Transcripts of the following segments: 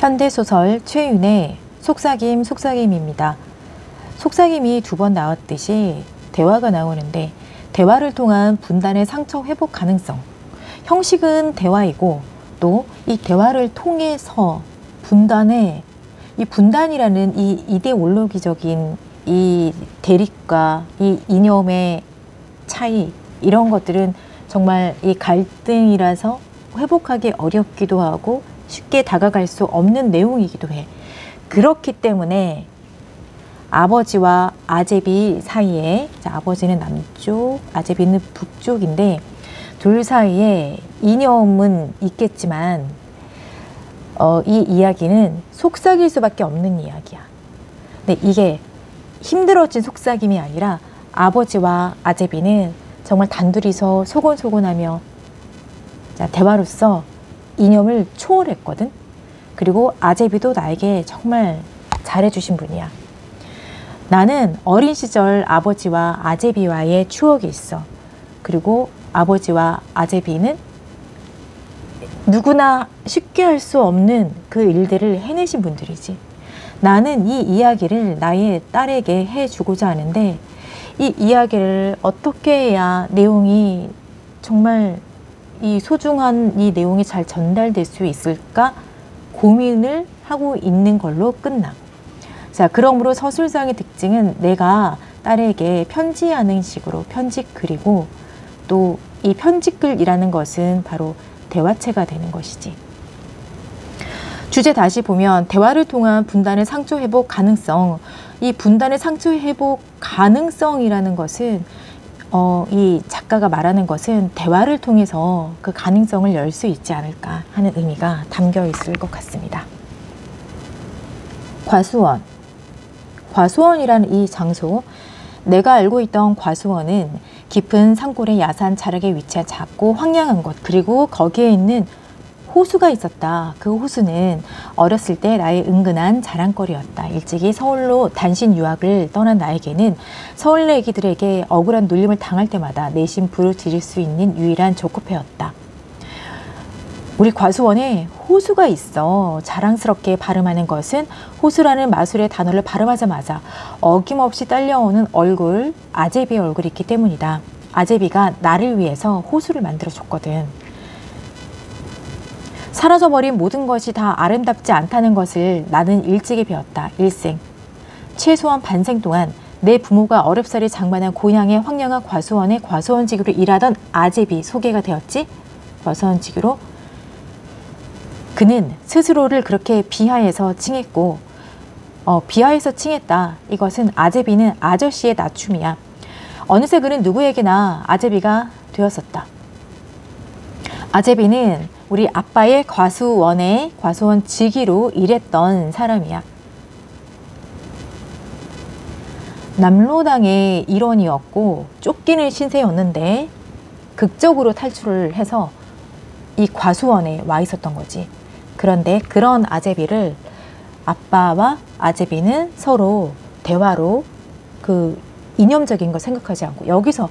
현대소설 최윤의 속삭임 속삭임입니다. 속삭임이 두 번 나왔듯이 대화가 나오는데 대화를 통한 분단의 상처 회복 가능성, 형식은 대화이고 또 이 대화를 통해서 분단의 이 분단이라는 이 이데올로기적인 이 대립과 이 이념의 차이, 이런 것들은 정말 이 갈등이라서 회복하기 어렵기도 하고 쉽게 다가갈 수 없는 내용이기도 해. 그렇기 때문에 아버지와 아제비 사이에, 아버지는 남쪽, 아제비는 북쪽인데 둘 사이에 이념은 있겠지만 이 이야기는 속삭일 수밖에 없는 이야기야. 근데 이게 힘들어진 속삭임이 아니라 아버지와 아제비는 정말 단둘이서 소곤소곤하며 대화로서 이념을 초월했거든. 그리고 아제비도 나에게 정말 잘해주신 분이야. 나는 어린 시절 아버지와 아제비와의 추억이 있어. 그리고 아버지와 아제비는 누구나 쉽게 할 수 없는 그 일들을 해내신 분들이지. 나는 이 이야기를 나의 딸에게 해주고자 하는데 이 이야기를 어떻게 해야 내용이 정말 이 소중한 이 내용이 잘 전달될 수 있을까 고민을 하고 있는 걸로 끝나. 자, 그러므로 서술상의 특징은 내가 딸에게 편지하는 식으로 편지글이고 또 이 편지글이라는 것은 바로 대화체가 되는 것이지. 주제 다시 보면 대화를 통한 분단의 상처 회복 가능성, 이 분단의 상처 회복 가능성이라는 것은 이 작가가 말하는 것은 대화를 통해서 그 가능성을 열 수 있지 않을까 하는 의미가 담겨 있을 것 같습니다. 과수원. 과수원이라는 이 장소, 내가 알고 있던 과수원은 깊은 산골의 야산 자락에 위치한 작고 황량한 곳, 그리고 거기에 있는 호수가 있었다. 그 호수는 어렸을 때 나의 은근한 자랑거리였다. 일찍이 서울로 단신 유학을 떠난 나에게는 서울내 애기들에게 억울한 놀림을 당할 때마다 내심 부르짖을 수 있는 유일한 조코페였다. 우리 과수원에 호수가 있어. 자랑스럽게 발음하는 것은 호수라는 마술의 단어를 발음하자마자 어김없이 딸려오는 얼굴, 아제비의 얼굴이 있기 때문이다. 아제비가 나를 위해서 호수를 만들어줬거든. 사라져버린 모든 것이 다 아름답지 않다는 것을 나는 일찍이 배웠다. 일생, 최소한 반생 동안 내 부모가 어렵사리 장만한 고향의 황량한 과수원에 과수원직으로 일하던 아제비 소개가 되었지. 과수원직으로 그는 스스로를 그렇게 비하해서 칭했고 비하해서 칭했다. 이것은 아제비는 아저씨의 낮춤이야. 어느새 그는 누구에게나 아제비가 되었었다. 아제비는 우리 아빠의 과수원에 과수원 직위로 일했던 사람이야. 남로당의 일원이었고 쫓기는 신세였는데 극적으로 탈출을 해서 이 과수원에 와 있었던 거지. 그런데 그런 아제비를 아빠와 아제비는 서로 대화로 그 이념적인 걸 생각하지 않고, 여기서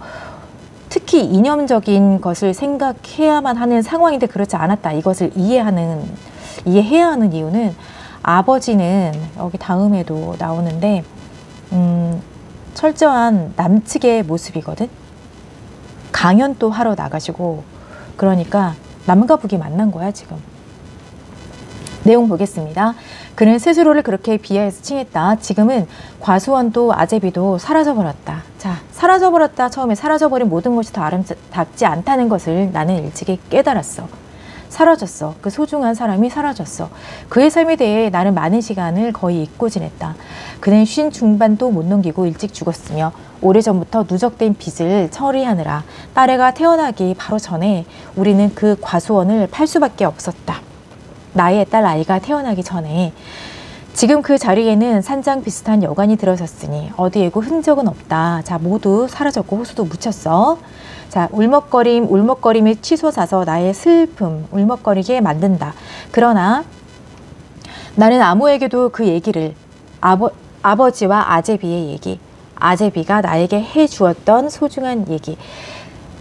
특히 이념적인 것을 생각해야만 하는 상황인데 그렇지 않았다. 이것을 이해해야 하는 이유는 아버지는 여기 다음에도 나오는데 철저한 남측의 모습이거든. 강연도 하러 나가시고, 그러니까 남과 북이 만난 거야 지금. 내용 보겠습니다. 그는 스스로를 그렇게 비하해서 칭했다. 지금은 과수원도 아제비도 사라져버렸다. 자, 사라져버렸다. 처음에 사라져버린 모든 것이 더 아름답지 않다는 것을 나는 일찍이 깨달았어. 사라졌어. 그 소중한 사람이 사라졌어. 그의 삶에 대해 나는 많은 시간을 거의 잊고 지냈다. 그는 50 중반도 못 넘기고 일찍 죽었으며 오래전부터 누적된 빚을 처리하느라 딸애가 태어나기 바로 전에 우리는 그 과수원을 팔 수밖에 없었다. 나의 딸 아이가 태어나기 전에. 지금 그 자리에는 산장 비슷한 여관이 들어섰으니 어디에고 흔적은 없다. 자, 모두 사라졌고 호수도 묻혔어. 자, 울먹거림이 치솟아서 나의 슬픔, 울먹거리게 만든다. 그러나 나는 아무에게도 그 얘기를, 아버지와 아제비의 얘기, 아제비가 나에게 해주었던 소중한 얘기,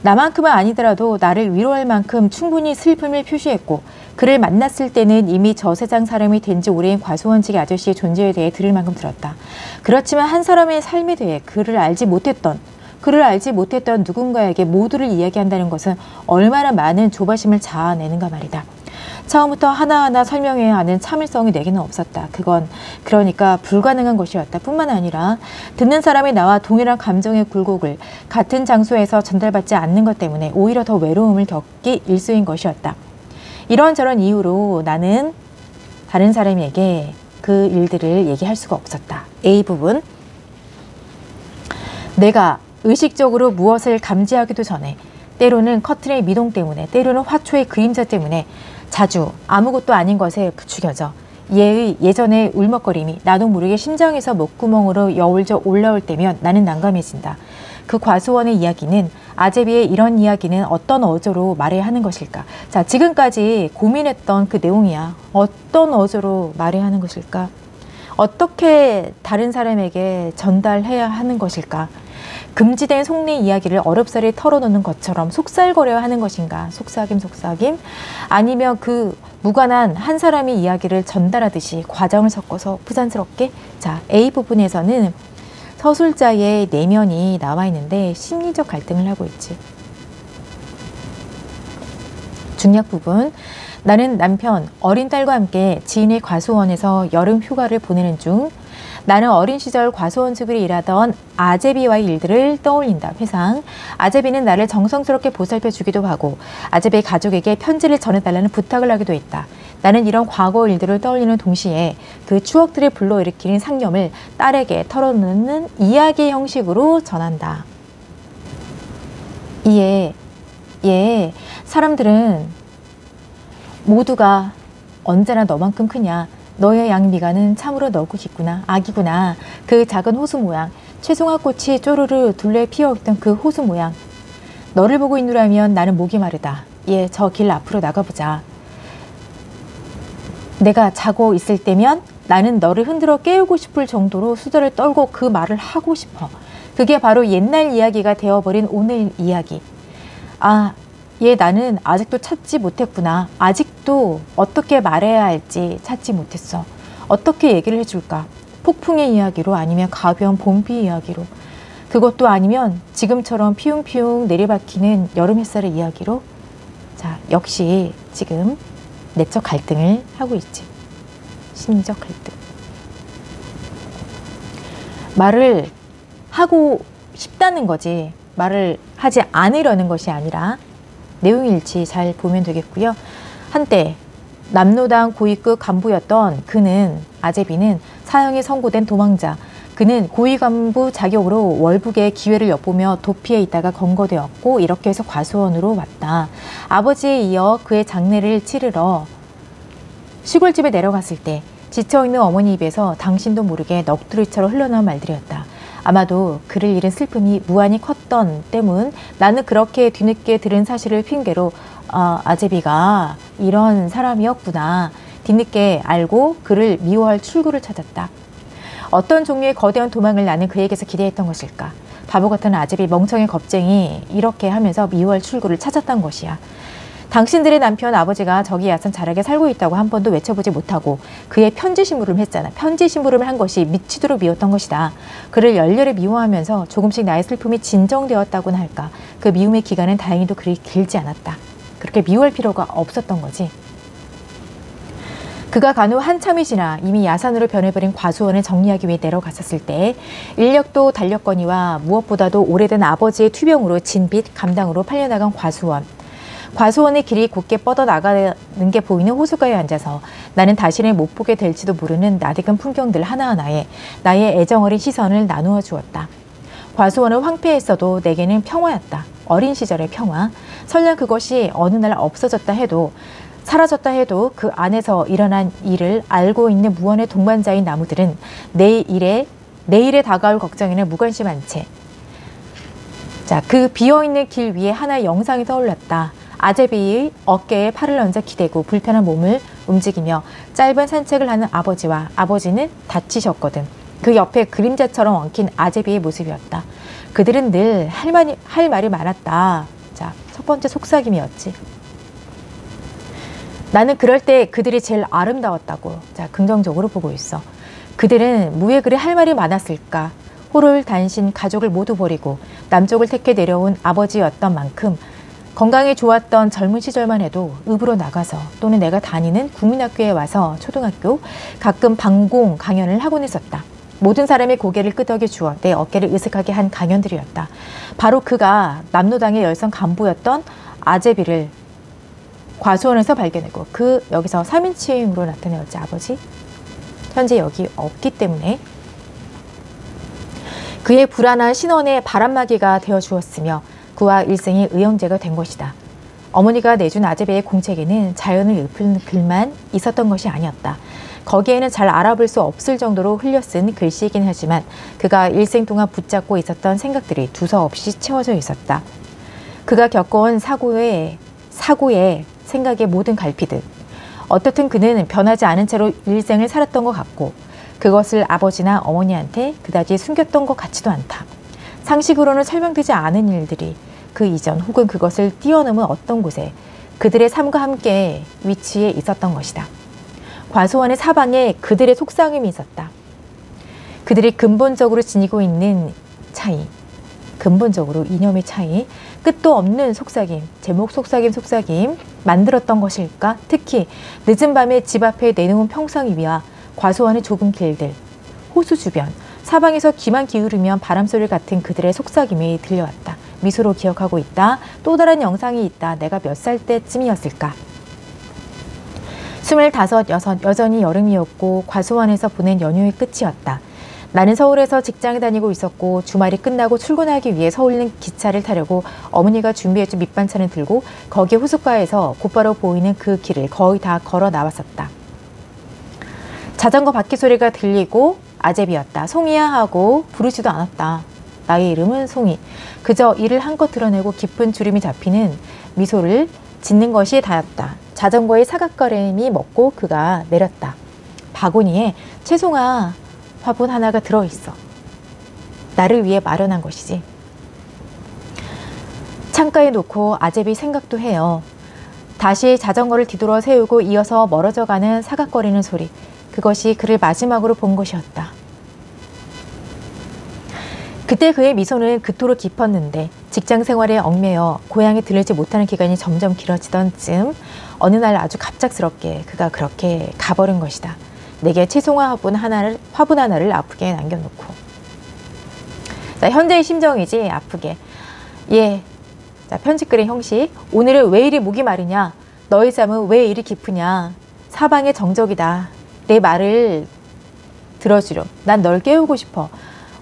나만큼은 아니더라도 나를 위로할 만큼 충분히 슬픔을 표시했고 그를 만났을 때는 이미 저 세상 사람이 된 지 오래인 과수원직의 아저씨의 존재에 대해 들을 만큼 들었다. 그렇지만 한 사람의 삶에 대해 그를 알지 못했던 누군가에게 모두를 이야기한다는 것은 얼마나 많은 조바심을 자아내는가 말이다. 처음부터 하나하나 설명해야 하는 참을성이 내게는 없었다. 그건 그러니까 불가능한 것이었다. 뿐만 아니라 듣는 사람이 나와 동일한 감정의 굴곡을 같은 장소에서 전달받지 않는 것 때문에 오히려 더 외로움을 겪기 일쑤인 것이었다. 이런저런 이유로 나는 다른 사람에게 그 일들을 얘기할 수가 없었다. A 부분, 내가 의식적으로 무엇을 감지하기도 전에 때로는 커튼의 미동 때문에 때로는 화초의 그림자 때문에 자주 아무것도 아닌 것에 부추겨져 얘의 예전의 울먹거림이 나도 모르게 심장에서 목구멍으로 여울져 올라올 때면 나는 난감해진다. 그 과수원의 이야기는, 아제비의 이런 이야기는 어떤 어조로 말해야 하는 것일까? 자, 지금까지 고민했던 그 내용이야. 어떤 어조로 말해야 하는 것일까? 어떻게 다른 사람에게 전달해야 하는 것일까? 금지된 속내 이야기를 어렵사리 털어놓는 것처럼 속살거려야 하는 것인가? 속삭임? 아니면 그 무관한 한 사람의 이야기를 전달하듯이 과정을 섞어서 부산스럽게? 자, A 부분에서는 서술자의 내면이 나와 있는데 심리적 갈등을 하고 있지. 중략 부분, 나는 남편, 어린 딸과 함께 지인의 과수원에서 여름 휴가를 보내는 중 나는 어린 시절 과수원직으로 일하던 아제비와의 일들을 떠올린다. 회상, 아제비는 나를 정성스럽게 보살펴 주기도 하고 아제비의 가족에게 편지를 전해달라는 부탁을 하기도 했다. 나는 이런 과거 일들을 떠올리는 동시에 그 추억들을 불러일으키는 상념을 딸에게 털어놓는 이야기 형식으로 전한다. 이에 사람들은 모두가 언제나 너만큼 크냐, 너의 양미간은 참으로 너고 깊구나, 아기구나, 그 작은 호수 모양, 채송화꽃이 쪼르르 둘레 피어있던 그 호수 모양, 너를 보고 있노라면 나는 목이 마르다. 저 길 앞으로 나가보자. 내가 자고 있을 때면 나는 너를 흔들어 깨우고 싶을 정도로 수다를 떨고 그 말을 하고 싶어. 그게 바로 옛날 이야기가 되어버린 오늘 이야기. 나는 아직도 찾지 못했구나. 아직도 어떻게 말해야 할지 찾지 못했어. 어떻게 얘기를 해줄까? 폭풍의 이야기로, 아니면 가벼운 봄비 이야기로, 그것도 아니면 지금처럼 피웅피웅 내리박히는 여름 햇살의 이야기로. 자, 역시 지금 내적 갈등을 하고 있지. 심리적 갈등. 말을 하고 싶다는 거지, 말을 하지 않으려는 것이 아니라 내용일치 잘 보면 되겠고요. 한때 남로당 고위급 간부였던 아제비는 사형이 선고된 도망자. 그는 고위 간부 자격으로 월북의 기회를 엿보며 도피해 있다가 검거되었고 이렇게 해서 과수원으로 왔다. 아버지에 이어 그의 장례를 치르러 시골집에 내려갔을 때 지쳐있는 어머니 입에서 당신도 모르게 넋두리처럼 흘러나온 말들이었다. 아마도 그를 잃은 슬픔이 무한히 컸던 때문 나는 그렇게 뒤늦게 들은 사실을 핑계로 아제비가 이런 사람이었구나 뒤늦게 알고 그를 미워할 출구를 찾았다. 어떤 종류의 거대한 도망을 나는 그에게서 기대했던 것일까? 바보 같은 아제비, 멍청이 겁쟁이, 이렇게 하면서 미워할 출구를 찾았던 것이야. 당신들의 남편 아버지가 저기 야산 잘하게 살고 있다고 한 번도 외쳐보지 못하고 그의 편지 심부름을 했잖아. 편지 심부름을 한 것이 미치도록 미웠던 것이다. 그를 열렬히 미워하면서 조금씩 나의 슬픔이 진정되었다고나 할까. 그 미움의 기간은 다행히도 그리 길지 않았다. 그렇게 미워할 필요가 없었던 거지. 그가 간 후 한참이 지나 이미 야산으로 변해버린 과수원을 정리하기 위해 내려갔었을 때 인력도 달렸거니와 무엇보다도 오래된 아버지의 투병으로 진 빚 감당으로 팔려나간 과수원의 길이 곧게 뻗어나가는 게 보이는 호수가에 앉아서 나는 다시는 못 보게 될지도 모르는 낯익은 풍경들 하나하나에 나의 애정어린 시선을 나누어 주었다. 과수원은 황폐했어도 내게는 평화였다. 어린 시절의 평화. 설령 그것이 어느 날 없어졌다 해도, 사라졌다 해도 그 안에서 일어난 일을 알고 있는 무언의 동반자인 나무들은 내일에 다가올 걱정에는 무관심한 채, 자, 그 비어있는 길 위에 하나의 영상이 떠올랐다. 아제비의 어깨에 팔을 얹어 기대고 불편한 몸을 움직이며 짧은 산책을 하는 아버지와, 아버지는 다치셨거든. 그 옆에 그림자처럼 엉킨 아제비의 모습이었다. 그들은 늘 할 말이 많았다. 자, 첫 번째 속삭임이었지. 나는 그럴 때 그들이 제일 아름다웠다고. 자, 긍정적으로 보고 있어. 그들은 왜 그리 할 말이 많았을까? 호를 단신 가족을 모두 버리고 남쪽을 택해 내려온 아버지였던 만큼 건강이 좋았던 젊은 시절만 해도 읍으로 나가서 또는 내가 다니는 국민학교에 와서 초등학교 가끔 방공 강연을 하곤 했었다. 모든 사람의 고개를 끄덕여 주어 내 어깨를 으슥하게 한 강연들이었다. 바로 그가 남노당의 열성 간부였던 아제비를 과수원에서 발견했고 여기서 3인칭으로 나타내었지 아버지. 현재 여기 없기 때문에 그의 불안한 신원의 바람막이가 되어 주었으며 그와 일생의 의형제가 된 것이다. 어머니가 내준 아제베의 공책에는 자연을 읊은 글만 있었던 것이 아니었다. 거기에는 잘 알아볼 수 없을 정도로 흘려 쓴 글씨이긴 하지만 그가 일생 동안 붙잡고 있었던 생각들이 두서없이 채워져 있었다. 그가 겪어온 사고의 생각의 모든 갈피들. 어떻든 그는 변하지 않은 채로 일생을 살았던 것 같고 그것을 아버지나 어머니한테 그다지 숨겼던 것 같지도 않다. 상식으로는 설명되지 않은 일들이 그 이전 혹은 그것을 뛰어넘은 어떤 곳에 그들의 삶과 함께 위치해 있었던 것이다. 과수원의 사방에 그들의 속삭임이 있었다. 그들이 근본적으로 지니고 있는 차이, 근본적으로 이념의 차이, 끝도 없는 속삭임, 제목 속삭임 만들었던 것일까? 특히 늦은 밤에 집 앞에 내놓은 평상 위와 과수원의 좁은 길들, 호수 주변, 사방에서 귀만 기울이면 바람소리 같은 그들의 속삭임이 들려왔다. 미소로 기억하고 있다. 또 다른 영상이 있다. 내가 몇 살 때쯤이었을까? 25, 6 여전히 여름이었고 과수원에서 보낸 연휴의 끝이었다. 나는 서울에서 직장에 다니고 있었고 주말이 끝나고 출근하기 위해 서울행 기차를 타려고 어머니가 준비해준 밑반찬을 들고 거기 호숫가에서 곧바로 보이는 그 길을 거의 다 걸어 나왔었다. 자전거 바퀴 소리가 들리고 아제비였다. 송이야 하고 부르지도 않았다. 나의 이름은 송이. 그저 이를 한껏 드러내고 깊은 주름이 잡히는 미소를 짓는 것이 다였다. 자전거의 사각거림이 먹고 그가 내렸다. 바구니에 채송아 화분 하나가 들어있어. 나를 위해 마련한 것이지. 창가에 놓고 아제비 생각도 해요. 다시 자전거를 뒤돌아 세우고 이어서 멀어져 가는 사각거리는 소리. 그것이 그를 마지막으로 본 것이었다. 그때 그의 미소는 그토록 깊었는데 직장 생활에 억매여 고향에 들르지 못하는 기간이 점점 길어지던 쯤 어느 날 아주 갑작스럽게 그가 그렇게 가버린 것이다. 내게 채송화 화분 하나를 아프게 남겨놓고. 자, 현재의 심정이지 아프게. 예. 자, 편집글의 형식. 오늘은 왜 이리 목이 마르냐? 너의 잠은 왜 이리 깊으냐? 사방의 정적이다. 내 말을 들어주렴. 난 널 깨우고 싶어.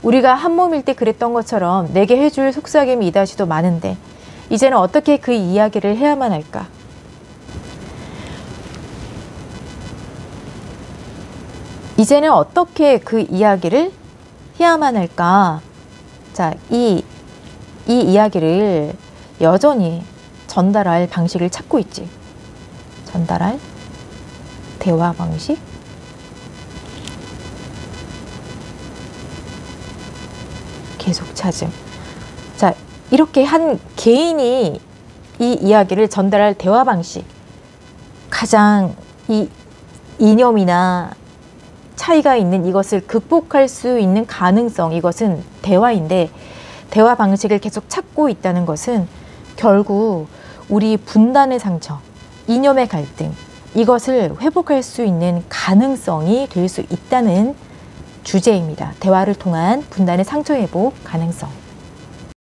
우리가 한 몸일 때 그랬던 것처럼 내게 해줄 속삭임이 이다시도 많은데 이제는 어떻게 그 이야기를 해야만 할까? 이제는 어떻게 그 이야기를 해야만 할까? 자, 이 이야기를 여전히 전달할 방식을 찾고 있지. 전달할 대화 방식? 계속 찾음. 자, 이렇게 한 개인이 이 이야기를 전달할 대화 방식, 가장 이 이념이나 차이가 있는 이것을 극복할 수 있는 가능성, 이것은 대화인데 대화 방식을 계속 찾고 있다는 것은 결국 우리 분단의 상처, 이념의 갈등, 이것을 회복할 수 있는 가능성이 될 수 있다는 주제입니다. 대화를 통한 분단의 상처 회복 가능성.